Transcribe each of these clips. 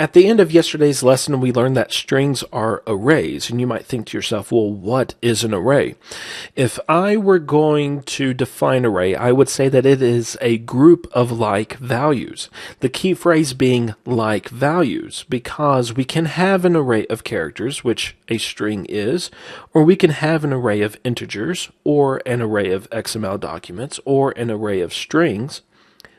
At the end of yesterday's lesson, we learned that strings are arrays, and you might think to yourself, well, what is an array? If I were going to define array, I would say that it is a group of like values. The key phrase being like values, because we can have an array of characters, which a string is, or we can have an array of integers, or an array of XML documents, or an array of strings.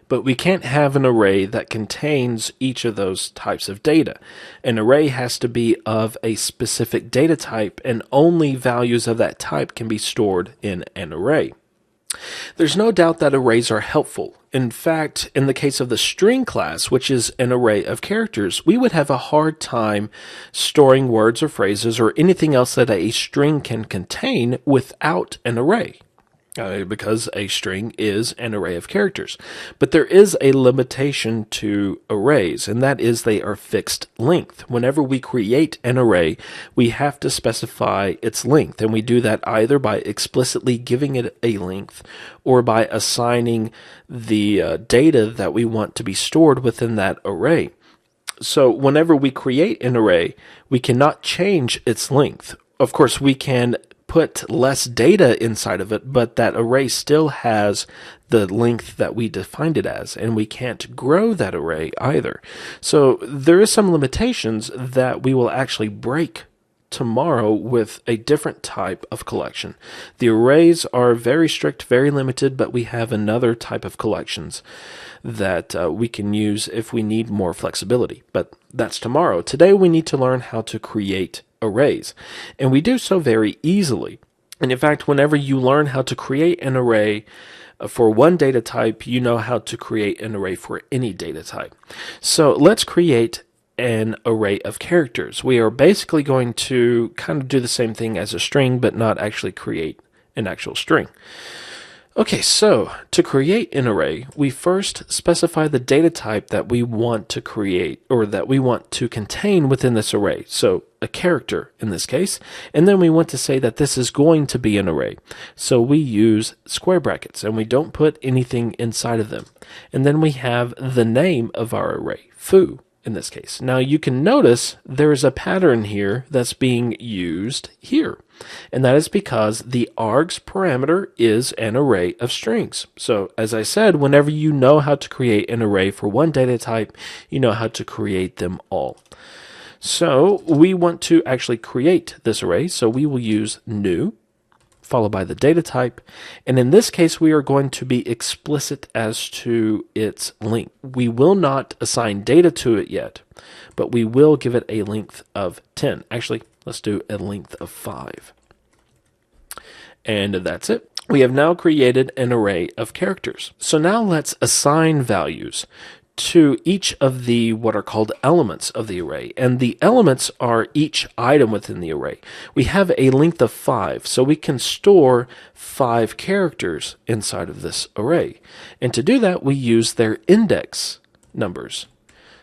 But we can't have an array that contains each of those types of data. An array has to be of a specific data type, and only values of that type can be stored in an array. There's no doubt that arrays are helpful. In fact, in the case of the string class, which is an array of characters, we would have a hard time storing words or phrases or anything else that a string can contain without an array. Because a string is an array of characters. But there is a limitation to arrays, and that is they are fixed length. Whenever we create an array, we have to specify its length, and we do that either by explicitly giving it a length or by assigning the data that we want to be stored within that array. So whenever we create an array, we cannot change its length. Of course, we can put less data inside of it, but that array still has the length that we defined it as, and we can't grow that array either. So there is some limitations that we will actually break tomorrow with a different type of collection. The arrays are very strict, very limited, but we have another type of collections that we can use if we need more flexibility. But that's tomorrow. Today we need to learn how to create arrays, and we do so very easily. And in fact, whenever you learn how to create an array for one data type, you know how to create an array for any data type. So let's create an array of characters. We are basically going to kind of do the same thing as a string, but not actually create an actual string. Okay, so to create an array, we first specify the data type that we want to create, or that we want to contain within this array. So a character in this case, and then we want to say that this is going to be an array. So we use square brackets, and we don't put anything inside of them. And then we have the name of our array, foo, in this case. Now you can notice there is a pattern here that's being used here. And that is because the args parameter is an array of strings. So as I said, whenever you know how to create an array for one data type, you know how to create them all. So we want to actually create this array. So we will use new, followed by the data type. And in this case, we are going to be explicit as to its length. We will not assign data to it yet, but we will give it a length of 10. Actually, let's do a length of 5. And that's it. We have now created an array of characters. So now let's assign values to each of the what are called elements of the array. And the elements are each item within the array. We have a length of 5, so we can store 5 characters inside of this array. And to do that, we use their index numbers.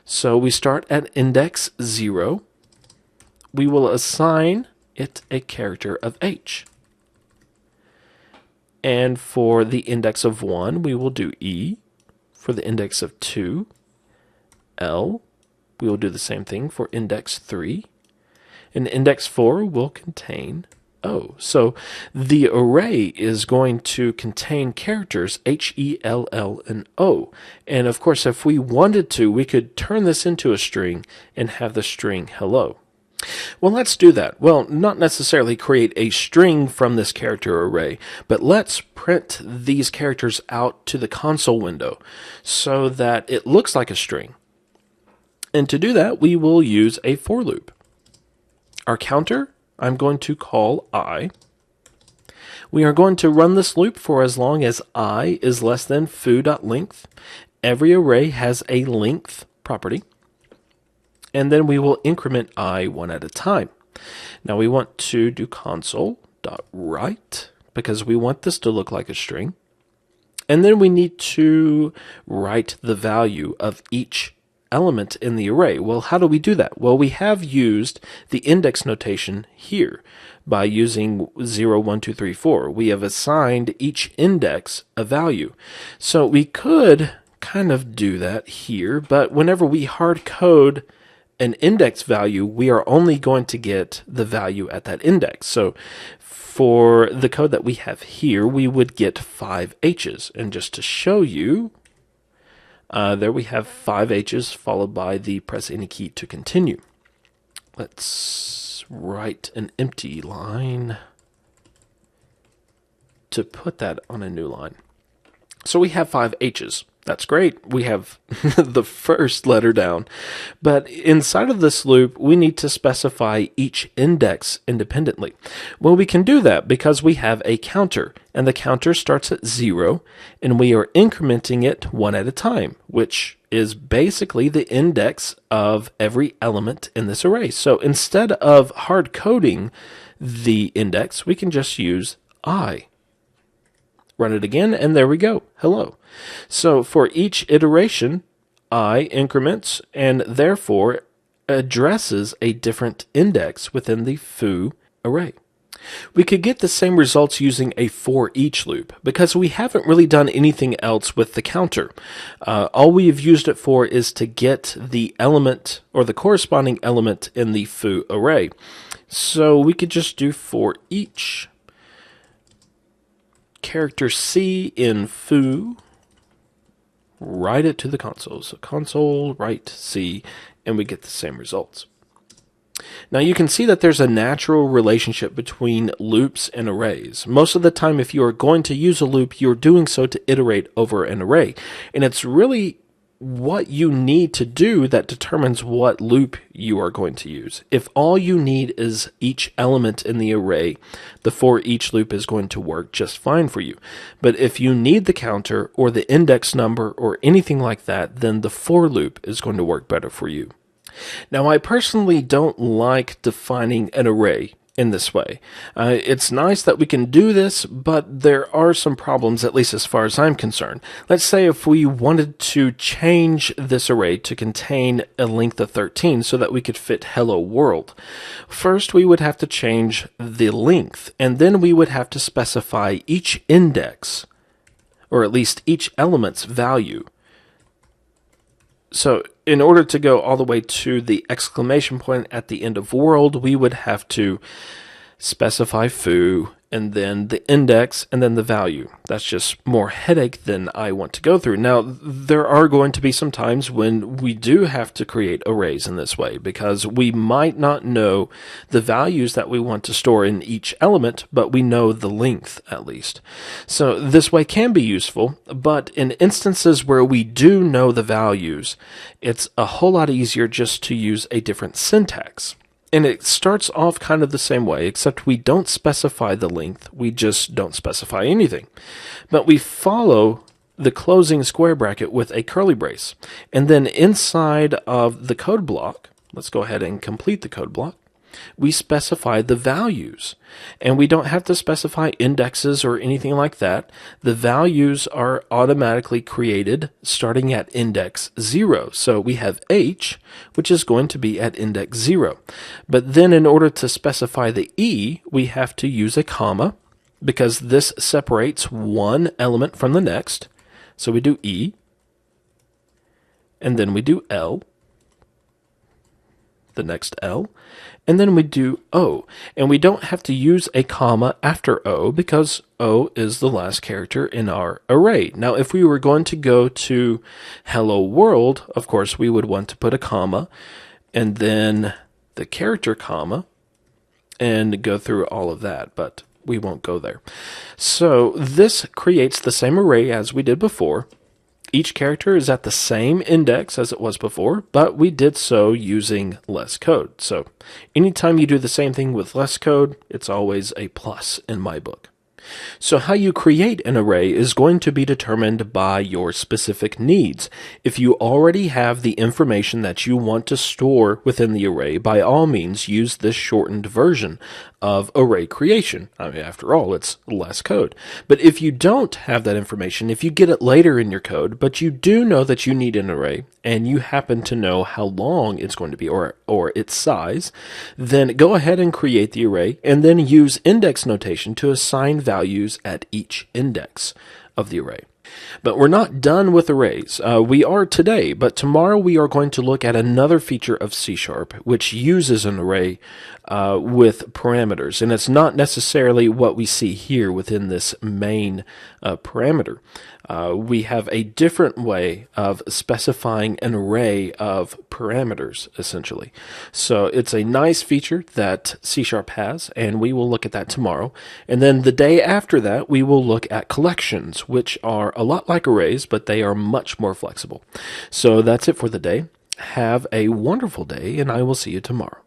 So we start at index 0. We will assign it a character of H. And for the index of 1, we will do E. For the index of 2, L. We will do the same thing for index 3. And index 4 will contain O. So the array is going to contain characters H, E, L, L, and O. And of course, if we wanted to, we could turn this into a string and have the string hello. Well, let's do that. Well, not necessarily create a string from this character array, but let's print these characters out to the console window so that it looks like a string. And to do that, we will use a for loop. Our counter, I'm going to call I. We are going to run this loop for as long as I is less than foo.length. Every array has a length property. And then we will increment I one at a time. Now we want to do console.write because we want this to look like a string. And then we need to write the value of each element in the array. Well, how do we do that? Well, we have used the index notation here by using 0, 1, 2, 3, 4. We have assigned each index a value. So we could kind of do that here, but whenever we hard code an index value, we are only going to get the value at that index. So for the code that we have here, we would get 5 H's. And just to show you, there we have 5 H's followed by the press any key to continue. Let's write an empty line to put that on a new line. So we have 5 H's. That's great. We have the first letter down. But inside of this loop, we need to specify each index independently. Well, we can do that because we have a counter, and the counter starts at 0, and we are incrementing it one at a time, which is basically the index of every element in this array. So instead of hard coding the index, we can just use I. Run it again, and there we go. Hello. So for each iteration, I increments and therefore addresses a different index within the foo array. We could get the same results using a for each loop because we haven't really done anything else with the counter. All we have used it for is to get the element or the corresponding element in the foo array. So we could just do for each character C in foo, write it to the console. So console, write C, and we get the same results. Now you can see that there's a natural relationship between loops and arrays. Most of the time, if you are going to use a loop, you're doing so to iterate over an array. And it's really what you need to do that determines what loop you are going to use. If all you need is each element in the array, the for each loop is going to work just fine for you. But if you need the counter or the index number or anything like that, then the for loop is going to work better for you. Now, I personally don't like defining an array in this way. It's nice that we can do this, but there are some problems, at least as far as I'm concerned. Let's say if we wanted to change this array to contain a length of 13 so that we could fit hello world. First, we would have to change the length, and then we would have to specify each index, or at least each element's value. So in order to go all the way to the exclamation point at the end of world, we would have to specify foo, and then the index, and then the value. That's just more headache than I want to go through. Now, there are going to be some times when we do have to create arrays in this way, because we might not know the values that we want to store in each element, but we know the length at least. So this way can be useful, but in instances where we do know the values, it's a whole lot easier just to use a different syntax. And it starts off kind of the same way, except we don't specify the length, we just don't specify anything. But we follow the closing square bracket with a curly brace. And then inside of the code block, let's go ahead and complete the code block, we specify the values. And we don't have to specify indexes or anything like that. The values are automatically created starting at index 0. So we have H, which is going to be at index 0. But then in order to specify the E, we have to use a comma, because this separates one element from the next. So we do E, and then we do L, the next L, and then we do O. And we don't have to use a comma after O because O is the last character in our array. Now, if we were going to go to hello world, of course, we would want to put a comma and then the character comma and go through all of that, but we won't go there. So this creates the same array as we did before. Each character is at the same index as it was before, but we did so using less code. So anytime you do the same thing with less code, it's always a plus in my book. So how you create an array is going to be determined by your specific needs. If you already have the information that you want to store within the array, by all means use this shortened version of array creation. I mean, after all, it's less code. But if you don't have that information, if you get it later in your code, but you do know that you need an array, and you happen to know how long it's going to be or its size, then go ahead and create the array, and then use index notation to assign values at each index of the array. But we're not done with arrays. We are today, but tomorrow we are going to look at another feature of C Sharp, which uses an array with parameters. And it's not necessarily what we see here within this main parameter. We have a different way of specifying an array of parameters, essentially. So it's a nice feature that C Sharp has, and we will look at that tomorrow. And then the day after that, we will look at collections, which are a lot like arrays, but they are much more flexible. So that's it for the day. Have a wonderful day, and I will see you tomorrow.